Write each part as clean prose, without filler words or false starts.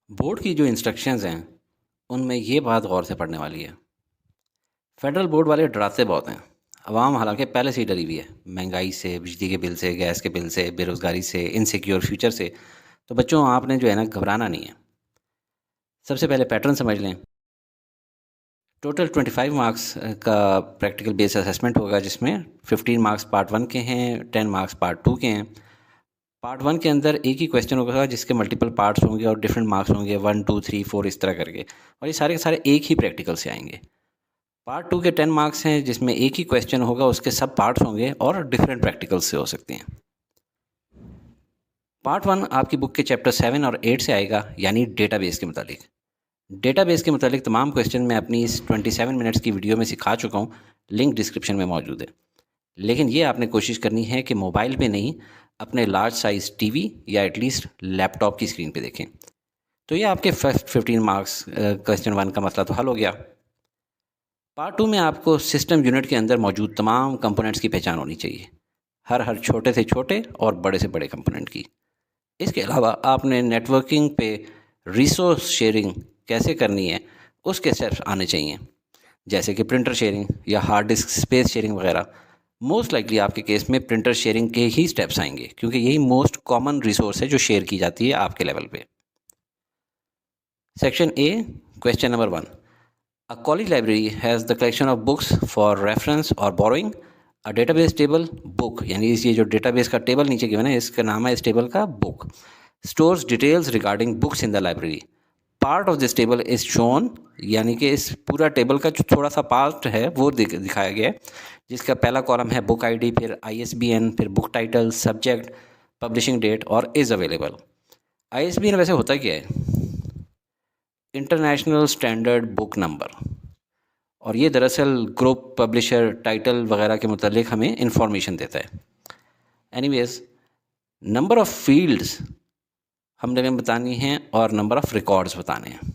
Board की जो instructions हैं उनमें ये बात गौर से पढ़ने वाली है। फेडरल बोर्ड वाले डराते बहुत हैं। अवाम हालांकि पहले से ही डरी हुई है, महंगाई से, बिजली के बिल से, गैस के बिल से, बेरोज़गारी से, इनसिक्योर फ्यूचर से। तो बच्चों, आपने जो है ना, घबराना नहीं है। सबसे पहले पैटर्न समझ लें। टोटल 25 मार्क्स का प्रैक्टिकल बेस असेसमेंट होगा, जिसमें 15 मार्क्स पार्ट वन के हैं, 10 मार्क्स पार्ट टू के हैं। पार्ट वन के अंदर एक ही क्वेश्चन होगा जिसके मल्टीपल पार्ट्स होंगे और डिफरेंट मार्क्स होंगे, 1 2 3 4 इस तरह करके। और ये सारे के सारे एक ही प्रैक्टिकल से आएंगे। पार्ट टू के 10 मार्क्स हैं, जिसमें एक ही क्वेश्चन होगा, उसके सब पार्ट्स होंगे और डिफरेंट प्रैक्टिकल्स से हो सकते हैं। पार्ट वन आपकी बुक के चैप्टर 7 और 8 से आएगा, यानी डेटाबेस के मुतालिक। डेटाबेस के मुतालिक तमाम क्वेश्चन मैं अपनी इस 27 मिनट्स की वीडियो में सिखा चुका हूँ। लिंक डिस्क्रिप्शन में मौजूद है। लेकिन ये आपने कोशिश करनी है कि मोबाइल पे नहीं, अपने लार्ज साइज़ टीवी या एटलीस्ट लैपटॉप की स्क्रीन पे देखें। तो ये आपके फर्स्ट 15 मार्क्स क्वेश्चन वन का मसला तो हल हो गया। पार्ट टू में आपको सिस्टम यूनिट के अंदर मौजूद तमाम कंपोनेंट्स की पहचान होनी चाहिए, हर छोटे से छोटे और बड़े से बड़े कंपोनेंट की। इसके अलावा आपने नेटवर्किंग पे रिसोर्स शेयरिंग कैसे करनी है उसके स्टेप्स आने चाहिए, जैसे कि प्रिंटर शेयरिंग या हार्ड डिस्क स्पेस शेयरिंग वगैरह। मोस्ट लाइकली आपके केस में प्रिंटर शेयरिंग के ही स्टेप्स आएंगे, क्योंकि यही मोस्ट कॉमन रिसोर्स है जो शेयर की जाती है आपके लेवल पे। Section A, question number one. A college library has the collection of books for reference or borrowing. A database table book, यानी ये जो डेटाबेस का टेबल नीचे गिवन है, इसका नाम है इस टेबल का book. Stores details regarding books in the library. Part of this table is shown, यानी कि इस पूरा टेबल का जो थोड़ा सा पार्ट है वो दिखाया गया है, जिसका पहला कॉलम है बुक आईडी, फिर आईएसबीएन, फिर book title, subject, publishing date और इज़ अवेलेबल। आईएसबीएन वैसे होता क्या है? International standard book number. और ये दरअसल ग्रुप, पब्लिशर, टाइटल वगैरह के मुतालिक हमें इंफॉर्मेशन देता है। एनीवेज, नंबर ऑफ़ फील्ड्स हमने बतानी है और नंबर ऑफ़ रिकॉर्ड्स बताने हैं।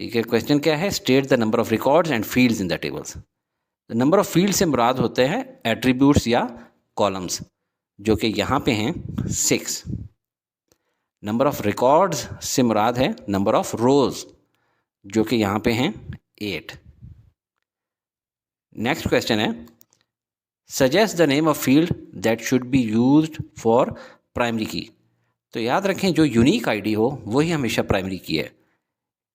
ठीक है, क्वेश्चन क्या है? State the number of records and fields in the tables. The number of field से मुराद होते हैं एट्रीब्यूट्स या कॉलम्स, जो कि यहाँ पे हैं 6। नंबर ऑफ़ रिकॉर्ड्स से मुराद है नंबर ऑफ़ रोज़, जो कि यहाँ पे हैं 8। नेक्स्ट क्वेश्चन है, suggest the name of field that should be used for primary की। तो याद रखें, जो यूनिक आईडी हो वही हमेशा प्राइमरी की है।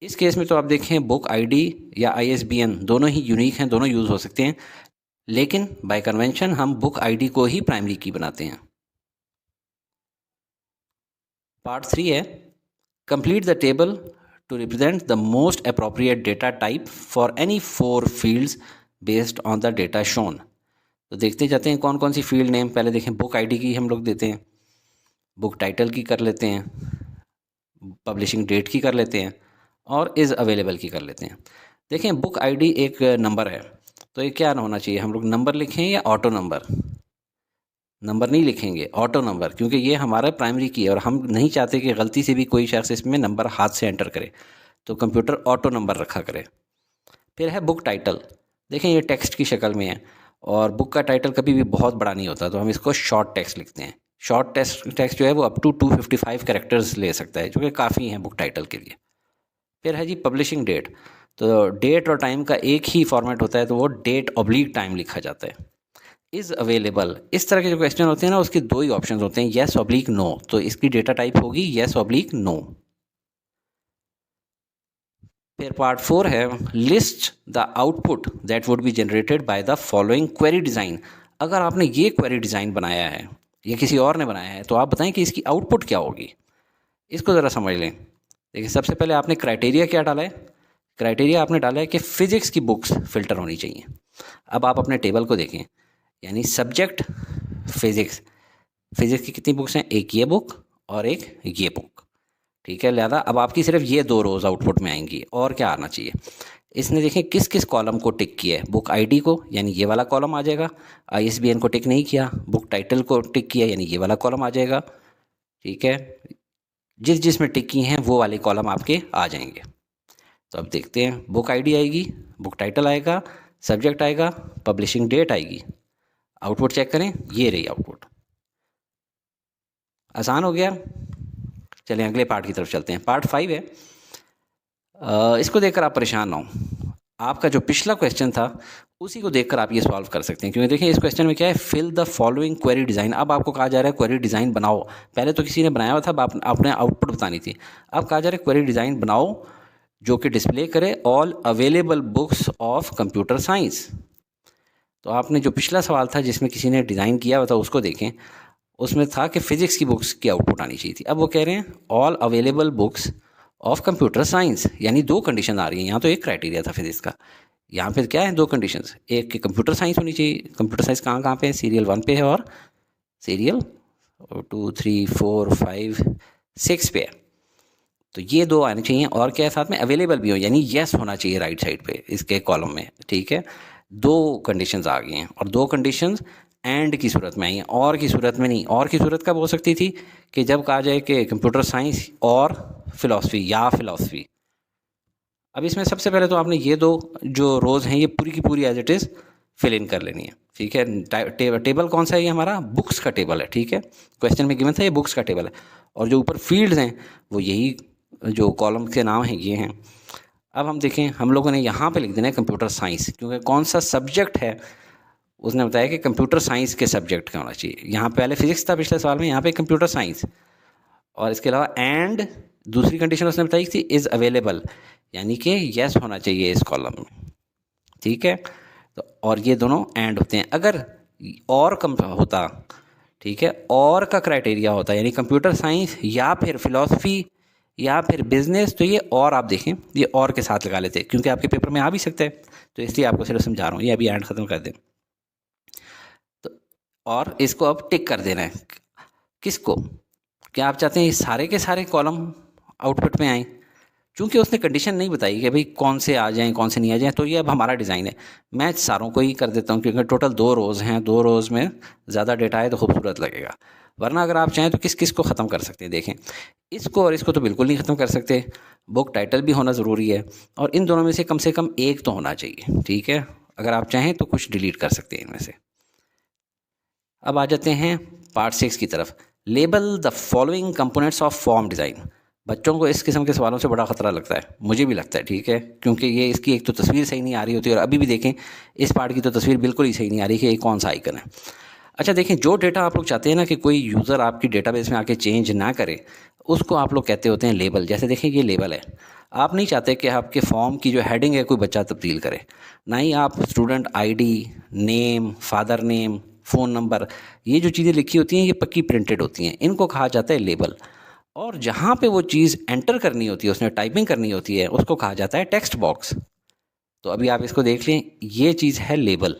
इस केस में तो आप देखें, बुक आईडी या आईएसबीएन दोनों ही यूनिक हैं, दोनों यूज़ हो सकते हैं, लेकिन बाय कन्वेंशन हम बुक आईडी को ही प्राइमरी की बनाते हैं। पार्ट 3 है, complete the table to represent the most appropriate data type for any 4 fields based on the data shown. तो देखते जाते हैं कौन कौन सी फील्ड नेम। पहले देखें, बुक आईडी की हम लोग देते हैं, बुक टाइटल की कर लेते हैं, पब्लिशिंग डेट की कर लेते हैं और इज़ अवेलेबल की कर लेते हैं। देखें, बुक आईडी एक नंबर है, तो ये क्या होना चाहिए? हम लोग नंबर लिखें या ऑटो नंबर? नंबर नहीं लिखेंगे, ऑटो नंबर, क्योंकि ये हमारा प्राइमरी की है और हम नहीं चाहते कि गलती से भी कोई शख्स इसमें नंबर हाथ से एंटर करे, तो कंप्यूटर ऑटो नंबर रखा करे। फिर है बुक टाइटल। देखें, ये टेक्स्ट की शक्ल में है और बुक का टाइटल कभी भी बहुत बड़ा नहीं होता, तो हम इसको शॉर्ट टेक्स्ट लिखते हैं। शॉर्ट टेक्स्ट जो है वो अप टू 255 कैरेक्टर्स ले सकता है, जो कि काफ़ी हैं बुक टाइटल के लिए। फिर है जी पब्लिशिंग डेट। तो डेट और टाइम का एक ही फॉर्मेट होता है, तो वो डेट ऑब्लिक टाइम लिखा जाता है। इज़ अवेलेबल, इस तरह के जो क्वेश्चन होते हैं ना, उसके 2 ही ऑप्शन होते हैं, येस ऑब्लिक नो। तो इसकी डेटा टाइप होगी येस ऑब्लिक नो। फिर पार्ट 4 है, list the output that would be generated by the following query design. अगर आपने ये क्वेरी डिज़ाइन बनाया है या किसी और ने बनाया है, तो आप बताएं कि इसकी आउटपुट क्या होगी। इसको ज़रा समझ लें। देखिए, सबसे पहले आपने क्राइटेरिया क्या डाला है? क्राइटेरिया आपने डाला है कि फ़िज़िक्स की बुक्स फ़िल्टर होनी चाहिए। अब आप अपने टेबल को देखें, यानी सब्जेक्ट फ़िज़िक्स। फ़िज़िक्स की कितनी बुक्स हैं? एक ये बुक और एक ये बुक। ठीक है, लिहाजा अब आपकी सिर्फ ये 2 रोज़ आउटपुट में आएंगी, और क्या आना चाहिए? इसने देखें किस किस कॉलम को टिक किया है। बुक आईडी को, यानी ये वाला कॉलम आ जाएगा। आईएसबीएन को टिक नहीं किया। बुक टाइटल को टिक किया, यानी ये वाला कॉलम आ जाएगा। ठीक है, जिस जिसमें टिक की हैं वो वाले कॉलम आपके आ जाएंगे। तो अब देखते हैं, बुक आईडी आएगी, बुक टाइटल आएगा, सब्जेक्ट आएगा, पब्लिशिंग डेट आएगी। आउटपुट चेक करें, ये रही आउटपुट। आसान हो गया। चलिए अगले पार्ट की तरफ चलते हैं। पार्ट 5 है। इसको देखकर आप परेशान ना हो। आपका जो पिछला क्वेश्चन था उसी को देखकर आप ये सॉल्व कर सकते हैं, क्योंकि देखिए इस क्वेश्चन में क्या है, fill the following query design. अब आपको कहा जा रहा है क्वेरी डिज़ाइन बनाओ। पहले तो किसी ने बनाया हुआ था, अब आपने आउटपुट बतानी थी। अब कहा जा रहा है क्वेरी डिज़ाइन बनाओ जो कि डिस्प्ले करे all available books of computer science. तो आपने जो पिछला सवाल था जिसमें किसी ने डिज़ाइन किया हुआ था उसको देखें, उसमें था कि फ़िज़िक्स की बुक्स की आउटपुट आनी चाहिए थी। अब वो कह रहे हैं all available books of computer science, यानी दो कंडीशन आ रही हैं। यहाँ तो एक क्राइटेरिया था फिजिक्स का, यहाँ पे क्या है, दो कंडीशंस। एक कि कंप्यूटर साइंस होनी चाहिए। कंप्यूटर साइंस कहाँ कहाँ पे है, सीरियल 1 पे है और सीरियल 2 3 4 5 6 पे है। तो ये दो आने चाहिए, और क्या है साथ में, अवेलेबल भी हो, यानी येस होना चाहिए राइट साइड पे इसके कॉलम में। ठीक है, दो कंडीशंस आ गई हैं, और दो कंडीशंस एंड की सूरत में आई हैं, और की सूरत में नहीं। और की सूरत कब हो सकती थी कि जब कहा जाए कि कंप्यूटर साइंस और फिलॉसफी या फिलॉसफी। अब इसमें सबसे पहले तो आपने ये दो जो रोज़ हैं ये पूरी की पूरी as it is fill in कर लेनी है। ठीक है, टेबल कौन सा है, ये हमारा बुक्स का टेबल है। ठीक है, क्वेश्चन में गिवन था ये बुक्स का टेबल है, और जो ऊपर फील्ड्स हैं वो यही जो कॉलम के नाम हैं ये हैं। अब हम देखें, हम लोगों ने यहाँ पे लिख देना है कंप्यूटर साइंस, क्योंकि कौन सा सब्जेक्ट है उसने बताया कि कंप्यूटर साइंस के सब्जेक्ट का होना चाहिए। यहाँ पहले फिजिक्स था पिछले सवाल में, यहाँ पे कंप्यूटर साइंस, और इसके अलावा एंड दूसरी कंडीशन उसने बताई थी इज़ अवेलेबल, यानी कि यस होना चाहिए इस कॉलम में। ठीक है, तो और ये दोनों एंड होते हैं। अगर और कम होता, ठीक है, और का क्राइटेरिया होता यानी कंप्यूटर साइंस या फिर फिलॉसफी या फिर बिजनेस, तो ये और आप देखें ये और के साथ लगा लेते, क्योंकि आपके पेपर में आ भी सकता है, तो इसलिए आपको सिर्फ समझा रहा हूँ। ये अभी एंड ख़त्म कर दें तो, और इसको अब टिक कर देना है। किसको, क्या आप चाहते हैं ये सारे के सारे कॉलम आउटपुट में आएँ? चूँकि उसने कंडीशन नहीं बताई कि भाई कौन से आ जाएं कौन से नहीं आ जाएं, तो ये अब हमारा डिज़ाइन है। मैं सारों को ही कर देता हूँ, क्योंकि टोटल 2 रोज़ हैं, 2 रोज़ में ज़्यादा डेटा है तो खूबसूरत लगेगा। वरना अगर आप चाहें तो किस किस को ख़त्म कर सकते हैं। देखें, इसको और इसको तो बिल्कुल नहीं ख़त्म कर सकते, बुक टाइटल भी होना ज़रूरी है, और इन दोनों में से कम एक तो होना चाहिए। ठीक है, अगर आप चाहें तो कुछ डिलीट कर सकते हैं इनमें से। अब आ जाते हैं पार्ट 6 की तरफ। Label the following components of form design. बच्चों को इस किस्म के सवालों से बड़ा ख़तरा लगता है, मुझे भी लगता है। ठीक है, क्योंकि ये इसकी एक तो तस्वीर सही नहीं आ रही होती, और अभी भी देखें इस पार्ट की तो तस्वीर बिल्कुल ही सही नहीं आ रही कि ये कौन सा आइकन है। अच्छा देखें, जो डेटा आप लोग चाहते हैं ना कि कोई यूज़र आपकी डेटाबेस में आके चेंज ना करे, उसको आप लोग कहते होते हैं लेबल। जैसे देखें ये लेबल है, आप नहीं चाहते कि आपके फॉर्म की जो हेडिंग है कोई बच्चा तब्दील करे, ना ही आप student ID, name, father name, phone number, ये जो चीज़ें लिखी होती हैं ये पक्की प्रिंटेड होती हैं, इनको कहा जाता है लेबल। और जहाँ पे वो चीज़ एंटर करनी होती है, उसमें टाइपिंग करनी होती है, उसको कहा जाता है टेक्स्ट बॉक्स। तो अभी आप इसको देख लें, ये चीज़ है लेबल।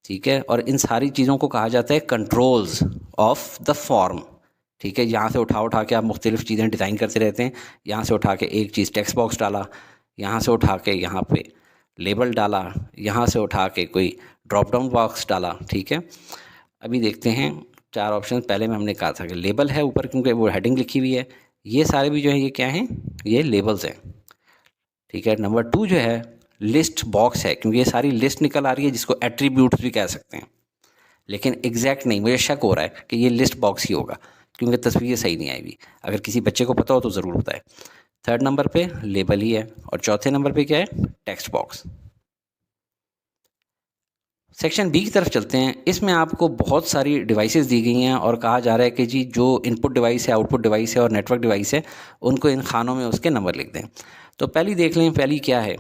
ठीक है, और इन सारी चीज़ों को कहा जाता है कंट्रोल्स ऑफ द फॉर्म। ठीक है, यहाँ से उठा के आप मुख्तलिफ़ चीज़ें डिज़ाइन करते रहते हैं। यहाँ से उठा के एक चीज़ टेक्स्ट बॉक्स डाला, यहाँ से उठा के यहाँ पे लेबल डाला, यहाँ से उठा के कोई ड्रॉप डाउन बॉक्स डाला। ठीक है, अभी देखते हैं 4 ऑप्शन। पहले में हमने कहा था कि लेबल है ऊपर, क्योंकि वो हेडिंग लिखी हुई है। ये सारे भी जो है ये क्या हैं, ये लेबल्स हैं। ठीक है, नंबर 2 जो है लिस्ट बॉक्स है, क्योंकि ये सारी लिस्ट निकल आ रही है, जिसको एट्रीब्यूट्स भी कह सकते हैं, लेकिन एग्जैक्ट नहीं। मुझे शक हो रहा है कि ये लिस्ट बॉक्स ही होगा, क्योंकि तस्वीर सही नहीं आई हुई। अगर किसी बच्चे को पता हो तो ज़रूर बताए। 3rd नंबर पे लेबल ही है, और 4थे नंबर पे क्या है, टेक्स्ट बॉक्स। सेक्शन बी की तरफ चलते हैं। इसमें आपको बहुत सारी डिवाइसेस दी गई हैं, और कहा जा रहा है कि जी जो इनपुट डिवाइस है, आउटपुट डिवाइस है और नेटवर्क डिवाइस है, उनको इन खानों में उसके नंबर लिख दें। तो पहली देख लें, पहली क्या है,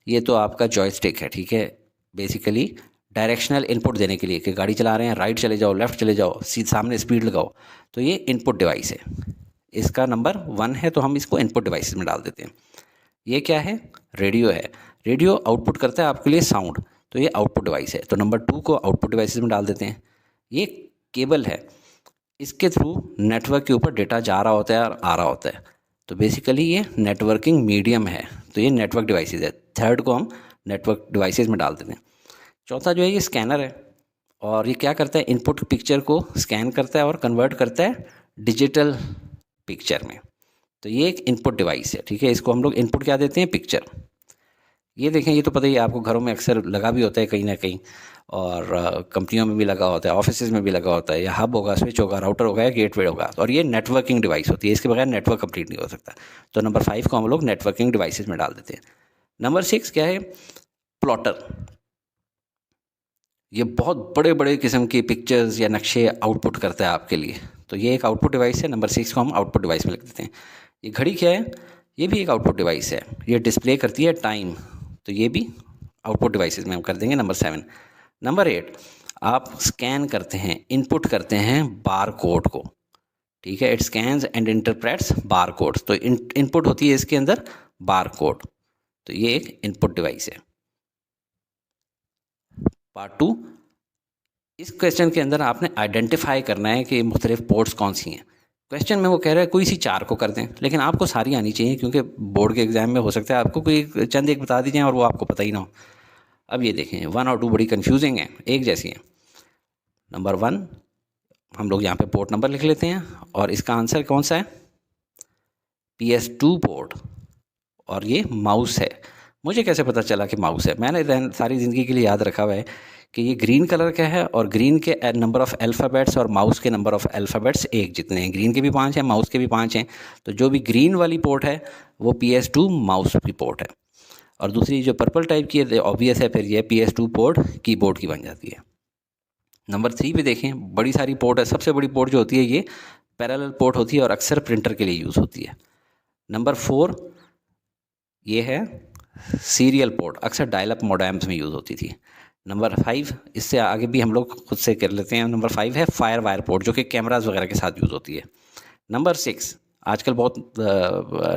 ये तो आपका जॉयस्टिक है। ठीक है, बेसिकली डायरेक्शनल इनपुट देने के लिए कि गाड़ी चला रहे हैं, राइट चले जाओ, लेफ़्ट चले जाओ, सामने स्पीड लगाओ, तो ये इनपुट डिवाइस है। इसका नंबर 1 है, तो हम इसको इनपुट डिवाइस में डाल देते हैं। ये क्या है, रेडियो है। रेडियो आउटपुट करता है आपके लिए साउंड, तो ये आउटपुट डिवाइस है, तो नंबर 2 को आउटपुट डिवाइसेस में डाल देते हैं। ये केबल है, इसके थ्रू नेटवर्क के ऊपर डेटा जा रहा होता है और आ रहा होता है, तो बेसिकली ये नेटवर्किंग मीडियम है, तो ये नेटवर्क डिवाइसेस है। 3rd को हम नेटवर्क डिवाइसेस में डाल देते हैं। 4था जो है ये स्कैनर है, और ये क्या करता है, इनपुट पिक्चर को स्कैन करता है और कन्वर्ट करता है डिजिटल पिक्चर में, तो ये एक इनपुट डिवाइस है। ठीक है, इसको हम लोग इनपुट क्या देते हैं, पिक्चर। ये देखें, ये तो पता ही है आपको, घरों में अक्सर लगा भी होता है कहीं ना कहीं, और कंपनियों में भी लगा होता है, ऑफिसेज में भी लगा होता है। या हब होगा, स्विच होगा, राउटर होगा या गेटवे होगा, और ये नेटवर्किंग डिवाइस होती है, इसके बगैर नेटवर्क कंप्लीट नहीं हो सकता। तो नंबर 5 को हम लोग नेटवर्किंग डिवाइसेज में डाल देते हैं। नंबर 6 क्या है? प्लॉटर। ये बहुत बड़े बड़े किस्म की पिक्चर्स या नक्शे आउटपुट करता है आपके लिए, तो ये एक आउटपुट डिवाइस है। नंबर 6 को हम आउटपुट डिवाइस में लिख देते हैं। ये घड़ी क्या है? ये भी एक आउटपुट डिवाइस है, ये डिस्प्ले करती है टाइम, तो ये भी आउटपुट डिवाइसेस में हम कर देंगे नंबर 7। नंबर 8, आप स्कैन करते हैं, इनपुट करते हैं बार कोड को, ठीक है। It scans and interprets bar code, तो इनपुट होती है इसके अंदर बार कोड, तो ये एक इनपुट डिवाइस है। पार्ट 2, इस क्वेश्चन के अंदर आपने आइडेंटिफाई करना है कि मुख्तलिफ पोर्ट्स कौन सी हैं। क्वेश्चन में वो कह रहा है कोई सी 4 को कर दें, लेकिन आपको सारी आनी चाहिए, क्योंकि बोर्ड के एग्जाम में हो सकता है आपको कोई चंद एक बता दीजिए और वो आपको पता ही ना हो। अब ये देखें, 1 और 2 बड़ी कंफ्यूजिंग हैं, एक जैसी हैं। नंबर 1 हम लोग यहाँ पे पोर्ट नंबर लिख लेते हैं, और इसका आंसर कौन सा है? PS2 पोर्ट, और ये माउस है। मुझे कैसे पता चला कि माउस है? मैंने सारी ज़िंदगी के लिए याद रखा हुआ है कि ये ग्रीन कलर का है, और ग्रीन के नंबर ऑफ़ अल्फ़ाबेट्स और माउस के नंबर ऑफ़ अल्फ़ाबेट्स एक जितने हैं। ग्रीन के भी 5 हैं, माउस के भी 5 हैं, तो जो भी ग्रीन वाली पोर्ट है वो PS2 माउस की पोर्ट है, और दूसरी जो पर्पल टाइप की है ऑब्वियस है, फिर ये PS2 पोर्ट कीबोर्ड की बन जाती है। नंबर 3 पे देखें, बड़ी सारी पोर्ट है। सबसे बड़ी पोर्ट जो होती है ये पैरेलल पोर्ट होती है, और अक्सर प्रिंटर के लिए यूज़ होती है। नंबर 4 ये है सीरियल पोर्ट, अक्सर डायल अप मोडेम्स में यूज़ होती थी। नंबर 5, इससे आगे भी हम लोग खुद से कर लेते हैं। नंबर 5 है फायर वायर पोर्ट, जो कि कैमराज वगैरह के साथ यूज़ होती है। नंबर 6 आजकल बहुत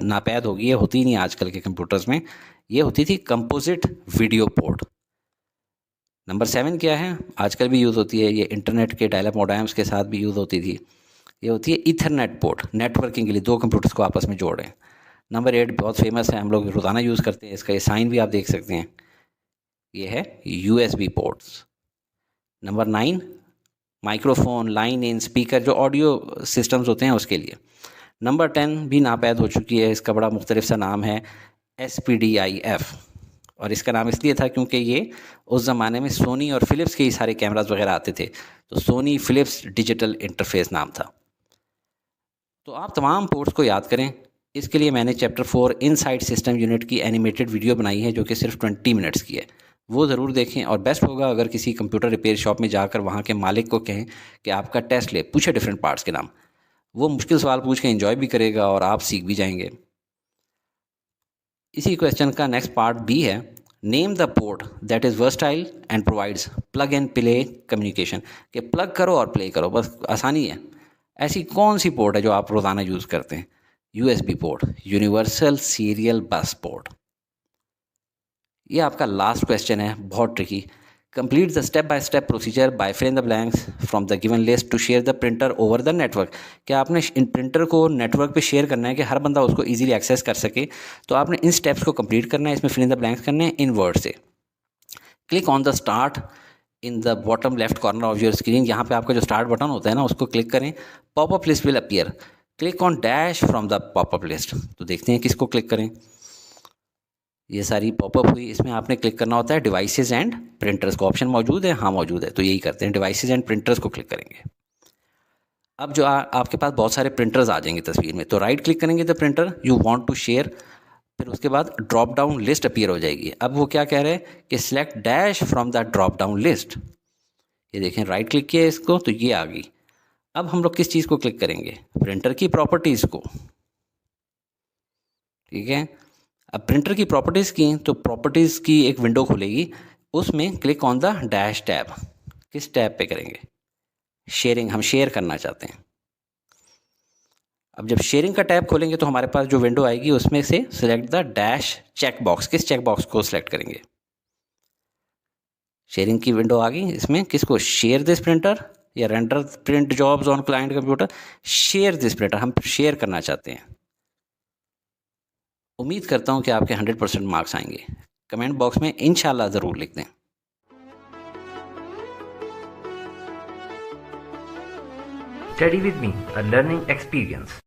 नापैद हो गई है, होती ही नहीं आजकल के कंप्यूटर्स में, ये होती थी कंपोजिट वीडियो पोर्ट। नंबर 7 क्या है? आजकल भी यूज़ होती है, ये इंटरनेट के डायल अप मोडेम्स के साथ भी यूज़ होती थी। ये होती है ईथरनेट पोर्ट, नेटवर्किंग के लिए 2 कंप्यूटर्स को आपस में जोड़ रहे हैं। नंबर 8 बहुत फेमस है, हम लोग रोज़ाना यूज़ करते हैं, इसका ये साइन भी आप देख सकते हैं, ये है USB ports. Number 9 microphone, line in, speaker, जो ऑडियो सिस्टम्स होते हैं उसके लिए। नंबर 10 भी नापैद हो चुकी है, इसका बड़ा मुख्तलिफ सा नाम है SPDIF, और इसका नाम इसलिए था क्योंकि ये उस ज़माने में सोनी और फ़िलिप्स के ही सारे कैमरास वगैरह आते थे, तो सोनी फ़िलिप्स डिजिटल इंटरफेस नाम था। तो आप तमाम पोर्ट्स को याद करें, इसके लिए मैंने चैप्टर 4 इनसाइड सिस्टम यूनिट की एनिमेटेड वीडियो बनाई है, जो कि सिर्फ 20 मिनट्स की है, वो ज़रूर देखें। और बेस्ट होगा अगर किसी कंप्यूटर रिपेयर शॉप में जाकर वहाँ के मालिक को कहें कि आपका टेस्ट ले, पूछे डिफरेंट पार्ट्स के नाम, वो मुश्किल सवाल पूछ के एंजॉय भी करेगा और आप सीख भी जाएंगे। इसी क्वेश्चन का नेक्स्ट पार्ट B है, name the port that is versatile and provides plug and play communication, कि प्लग करो और प्ले करो, बस आसानी है। ऐसी कौन सी पोर्ट है जो आप रोज़ाना यूज़ करते हैं? USB port, universal serial bus port. ये आपका लास्ट क्वेश्चन है, बहुत tricky. Complete the step by step procedure by fill in the blanks from the given list to share the printer over the network. क्या आपने इन printer को network पे share करना है कि हर बंदा उसको इजीली एक्सेस कर सके, तो आपने इन स्टेप्स को कंप्लीट करना है, इसमें फिल इन द ब्लैंक्स करने हैं इन वर्ड से। Click on the start in the bottom left corner of your screen, यहाँ पे आपका जो स्टार्ट बटन होता है ना, उसको क्लिक करें, popup list will appear. Click on dash from the popup list, तो देखते हैं किसको क्लिक करें। ये सारी पॉपअप हुई, इसमें आपने क्लिक करना होता है डिवाइसेस एंड प्रिंटर्स को। ऑप्शन मौजूद है? हाँ मौजूद है, तो यही करते हैं, डिवाइसेस एंड प्रिंटर्स को क्लिक करेंगे। अब जो आपके पास बहुत सारे प्रिंटर्स आ जाएंगे तस्वीर में, तो राइट क्लिक करेंगे the printer you want to share, फिर उसके बाद ड्रॉप डाउन लिस्ट अपीयर हो जाएगी। अब वो क्या कह रहे हैं कि select dash from the drop down list. ये देखें, राइट क्लिक किया इसको तो ये आ गई। अब हम लोग किस चीज़ को क्लिक करेंगे? प्रिंटर की प्रॉपर्टीज़ को, ठीक है। अब प्रिंटर की प्रॉपर्टीज़ की, तो प्रॉपर्टीज़ की एक विंडो खुलेगी, उसमें click on the dash tab. किस टैब पे करेंगे? शेयरिंग, हम शेयर करना चाहते हैं। अब जब शेयरिंग का टैब खोलेंगे तो हमारे पास जो विंडो आएगी उसमें से select the dash check box. किस चेक बॉक्स को सिलेक्ट करेंगे? शेयरिंग की विंडो आ गई, इसमें किसको? शेयर दिस प्रिंटर या render print jobs on client computer. Share this printer, हम शेयर करना चाहते हैं। उम्मीद करता हूं कि आपके 100% मार्क्स आएंगे। कमेंट बॉक्स में इंशाल्लाह ज़रूर लिख दें। Study with me, a learning experience.